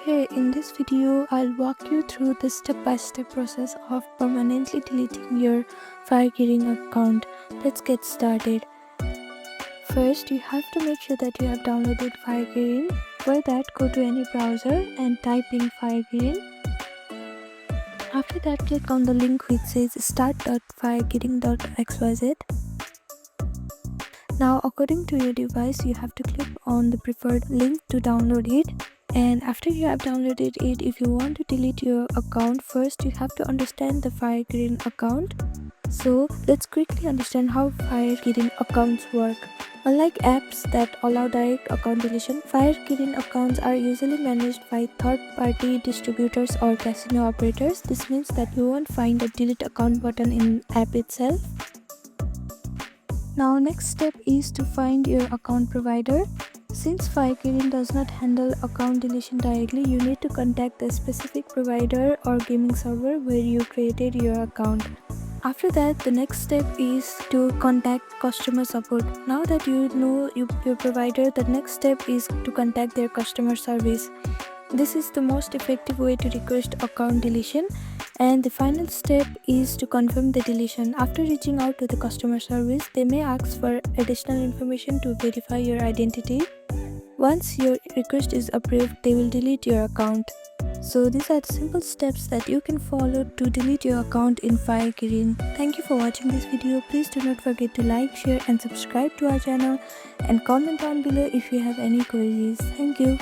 Hey, in this video, I'll walk you through the step-by-step process of permanently deleting your FireKirin account. Let's get started. First, you have to make sure that you have downloaded FireKirin. For that, go to any browser and type in FireKirin. After that, click on the link which says start.firekirin.xyz. Now, according to your device, you have to click on the preferred link to download it. And after you have downloaded it, if you want to delete your account, first you have to understand the FireKirin account. So let's quickly understand how FireKirin accounts work. Unlike apps that allow direct account deletion, FireKirin accounts are usually managed by third-party distributors or casino operators. This means that you won't find a delete account button in app itself. Now, next step is to find your account provider. Since FireKirin does not handle account deletion directly, you need to contact the specific provider or gaming server where you created your account. After that, the next step is to contact customer support. Now that you know your provider, the next step is to contact their customer service. This is the most effective way to request account deletion. And the final step is to confirm the deletion. After reaching out to the customer service, they may ask for additional information to verify your identity. Once your request is approved, they will delete your account. So these are the simple steps that you can follow to delete your account in FireKirin. Thank you for watching this video. Please do not forget to like, share and subscribe to our channel, and comment down below if you have any queries. Thank you.